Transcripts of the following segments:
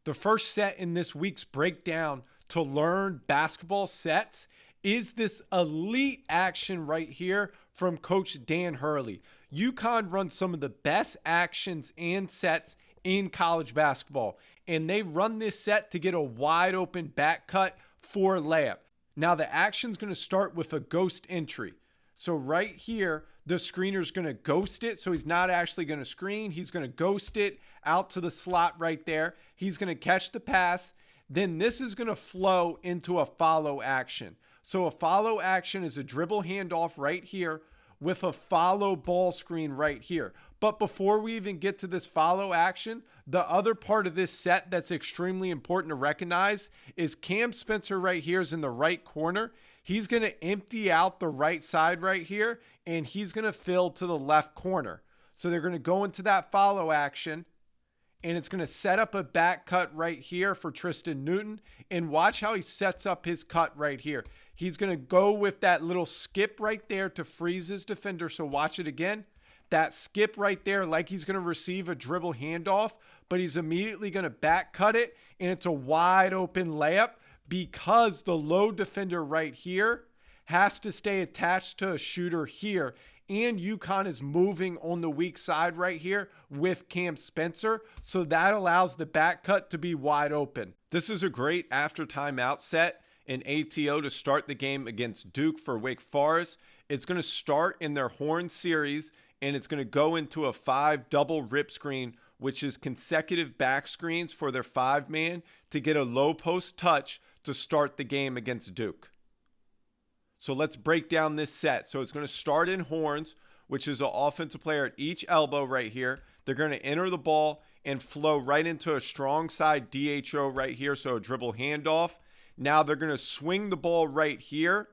The first set in this week's breakdown to learn basketball sets is this elite action right here from Coach Dan Hurley. UConn runs some of the best actions and sets in college basketball, and they run this set to get a wide open back cut for a layup. Now the action's going to start with a ghost entry. So right here, the screener's going to ghost it. So he's not actually going to screen. He's going to ghost it out to the slot right there. He's going to catch the pass. Then this is going to flow into a follow action. So a follow action is a dribble handoff right here with a follow ball screen right here. But before we even get to this follow action, the other part of this set that's extremely important to recognize is Cam Spencer right here is in the right corner. He's going to empty out the right side right here, and he's going to fill to the left corner. So they're going to go into that follow action, and it's going to set up a back cut right here for Tristan Newton. And watch how he sets up his cut right here. He's going to go with that little skip right there to freeze his defender. So watch it again. That skip right there, like he's going to receive a dribble handoff, but he's immediately going to back cut it, and it's a wide open layup because the low defender right here has to stay attached to a shooter here. And UConn is moving on the weak side right here with Cam Spencer. So that allows the back cut to be wide open. This is a great after timeout set in ATO to start the game against Duke for Wake Forest. It's going to start in their Horn series, and it's going to go into a 5 double rip screen, which is consecutive back screens for their 5-man to get a low post touch to start the game against Duke. So let's break down this set. So it's going to start in horns, which is an offensive player at each elbow right here. They're going to enter the ball and flow right into a strong side DHO right here, so a dribble handoff. Now they're going to swing the ball right here.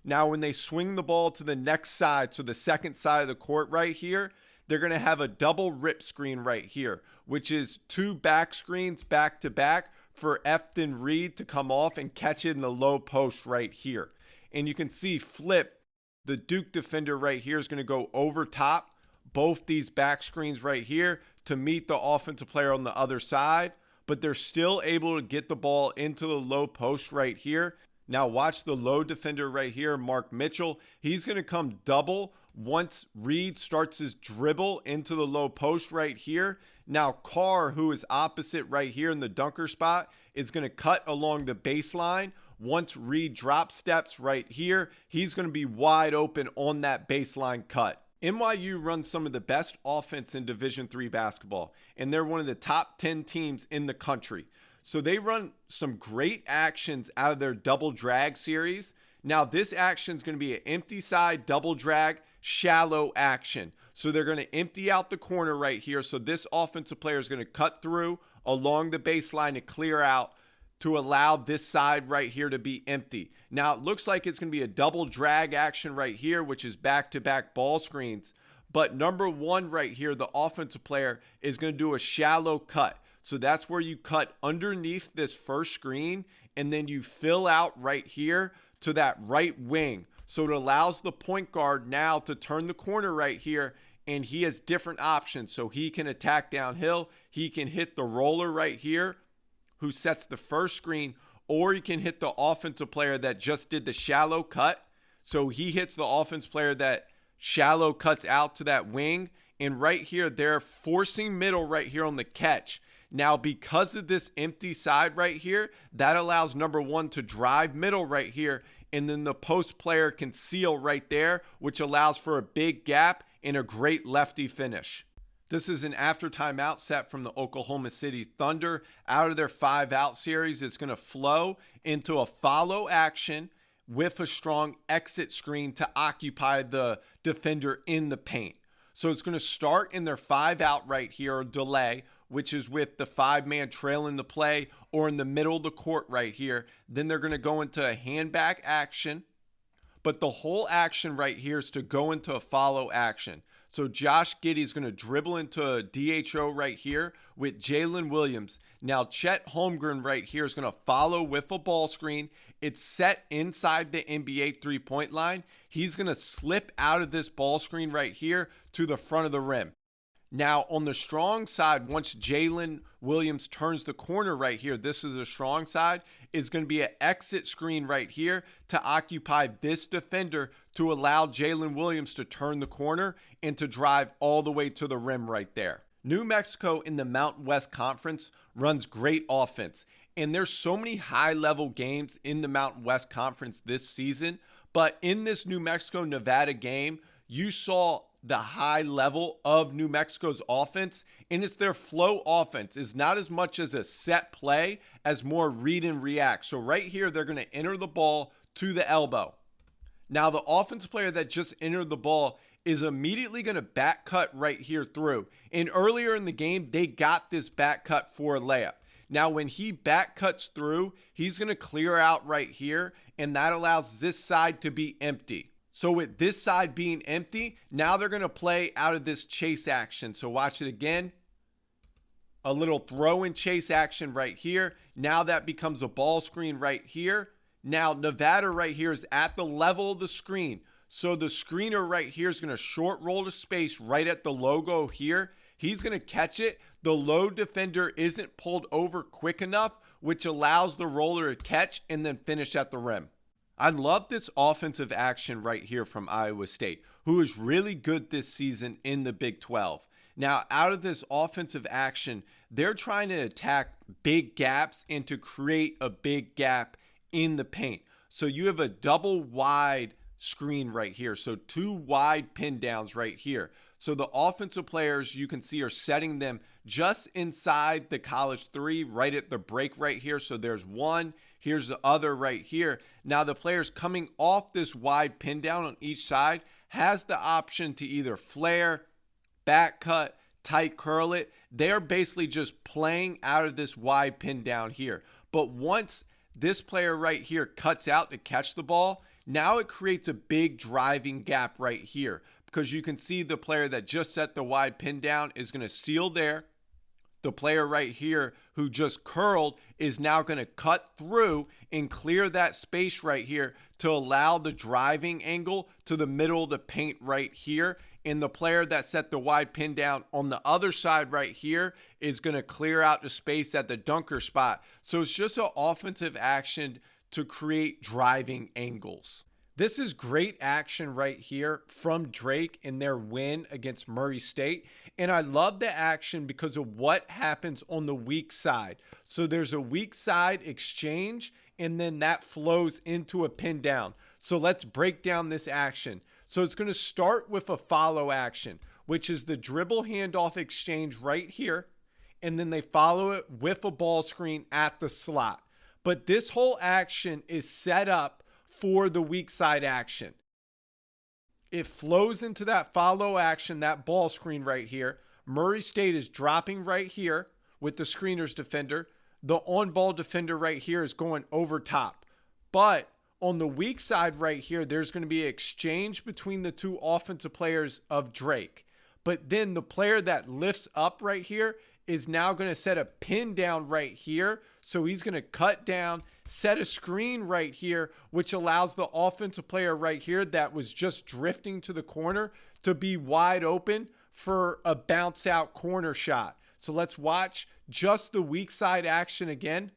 Now when they swing the ball to the next side, so the second side of the court right here, they're going to have a double rip screen right here, which is 2 back screens back to back for Efton Reed to come off and catch it in the low post right here. And you can see flip, the Duke defender right here is going to go over top both these back screens right here to meet the offensive player on the other side, but they're still able to get the ball into the low post right here. Now watch the low defender right here, Mark Mitchell. He's going to come double once Reed starts his dribble into the low post right here. Now Carr, who is opposite right here in the dunker spot, is going to cut along the baseline. Once Reed drop steps right here, he's going to be wide open on that baseline cut. NYU runs some of the best offense in Division III basketball, and they're one of the top 10 teams in the country. So they run some great actions out of their double drag series. Now this action is going to be an empty side double drag shallow action. So they're going to empty out the corner right here. So this offensive player is going to cut through along the baseline to clear out to allow this side right here to be empty. Now it looks like it's going to be a double drag action right here, which is back-to-back ball screens. But number one right here, the offensive player is going to do a shallow cut. So that's where you cut underneath this first screen, and then you fill out right here to that right wing. So it allows the point guard now to turn the corner right here, and he has different options. So he can attack downhill. He can hit the roller right here, who sets the first screen, or he can hit the offensive player that just did the shallow cut. So he hits the offense player that shallow cuts out to that wing. And right here, they're forcing middle right here on the catch. Now, because of this empty side right here, that allows number one to drive middle right here. And then the post player can seal right there, which allows for a big gap and a great lefty finish. This is an after timeout set from the Oklahoma City Thunder. Out of their 5-out series, it's going to flow into a follow action with a strong exit screen to occupy the defender in the paint. So it's going to start in their 5-out right here, or delay, which is with the 5-man trailing the play, or in the middle of the court right here. Then they're going to go into a handback action. But the whole action right here is to go into a follow action. So Josh Giddey is going to dribble into a DHO right here with Jalen Williams. Now Chet Holmgren right here is going to follow with a ball screen. It's set inside the NBA three-point line. He's going to slip out of this ball screen right here to the front of the rim. Now, on the strong side, once Jalen Williams turns the corner right here, this is a strong side, is going to be an exit screen right here to occupy this defender to allow Jalen Williams to turn the corner and to drive all the way to the rim right there. New Mexico in the Mountain West Conference runs great offense, and there's so many high-level games in the Mountain West Conference this season, but in this New Mexico-Nevada game, you saw the high level of New Mexico's offense, and it's their flow offense. It's not as much as a set play as more read and react. So right here, they're going to enter the ball to the elbow. Now, the offensive player that just entered the ball is immediately going to back cut right here through. And earlier in the game, they got this back cut for a layup. Now, when he back cuts through, he's going to clear out right here, and that allows this side to be empty. So with this side being empty, now they're going to play out of this chase action. So watch it again. A little throw and chase action right here. Now that becomes a ball screen right here. Now Nevada right here is at the level of the screen. So the screener right here is going to short roll to space right at the logo here. He's going to catch it. The low defender isn't pulled over quick enough, which allows the roller to catch and then finish at the rim. I love this offensive action right here from Iowa State, who is really good this season in the Big 12. Now, out of this offensive action, they're trying to attack big gaps and to create a big gap in the paint. So you have a double wide screen right here. So two wide pin downs right here. So the offensive players you can see are setting them just inside the college three, right at the break right here. So there's one. Here's the other right here. Now the players coming off this wide pin down on each side has the option to either flare, back cut, tight curl it. They're basically just playing out of this wide pin down here. But once this player right here cuts out to catch the ball, now it creates a big driving gap right here, because you can see the player that just set the wide pin down is going to seal there. The player right here who just curled is now going to cut through and clear that space right here to allow the driving angle to the middle of the paint right here. And the player that set the wide pin down on the other side right here is going to clear out the space at the dunker spot. So it's just an offensive action to create driving angles. This is great action right here from Drake in their win against Murray State. And I love the action because of what happens on the weak side. So there's a weak side exchange, and then that flows into a pin down. So let's break down this action. So it's going to start with a follow action, which is the dribble handoff exchange right here. And then they follow it with a ball screen at the slot. But this whole action is set up for the weak side action. It flows into that follow action, that ball screen right here. Murray State is dropping right here with the screener's defender. The on-ball defender right here is going over top. But on the weak side right here, there's going to be an exchange between the two offensive players of Drake. But then the player that lifts up right here is now going to set a pin down right here. So he's going to cut down, set a screen right here, which allows the offensive player right here that was just drifting to the corner to be wide open for a bounce out corner shot. So let's watch just the weak side action again.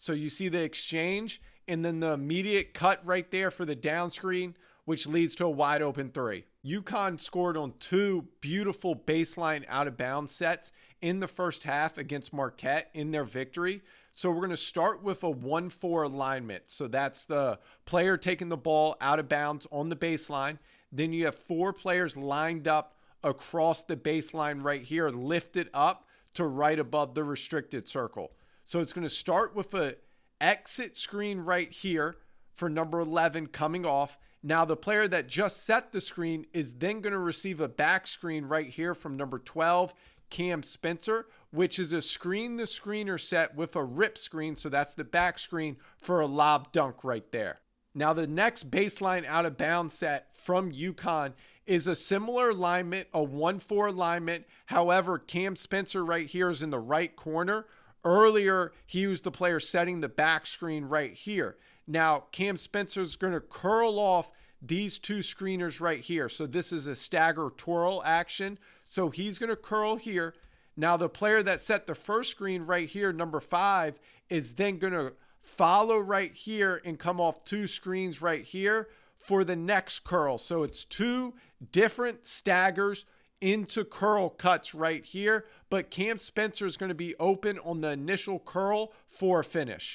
So you see the exchange and then the immediate cut right there for the down screen, which leads to a wide open three. UConn scored on two beautiful baseline out of bounds sets in the first half against Marquette in their victory. So we're going to start with a 1-4 alignment. So that's the player taking the ball out of bounds on the baseline. Then you have four players lined up across the baseline right here, lifted up to right above the restricted circle. So it's going to start with a exit screen right here for number 11 coming off. Now the player that just set the screen is then going to receive a back screen right here from number 12, Cam Spencer, which is a screen the screener set with a rip screen. So that's the back screen for a lob dunk right there. Now the next baseline out of bounds set from UConn is a similar alignment, a 1-4 alignment. However, Cam Spencer right here is in the right corner. Earlier, he was the player setting the back screen right here. Now, Cam Spencer is going to curl off these two screeners right here. So this is a stagger twirl action. So he's going to curl here. Now the player that set the first screen right here, number 5, is then going to follow right here and come off 2 screens right here for the next curl. So it's 2 different staggers into curl cuts right here, but Cam Spencer is going to be open on the initial curl for a finish.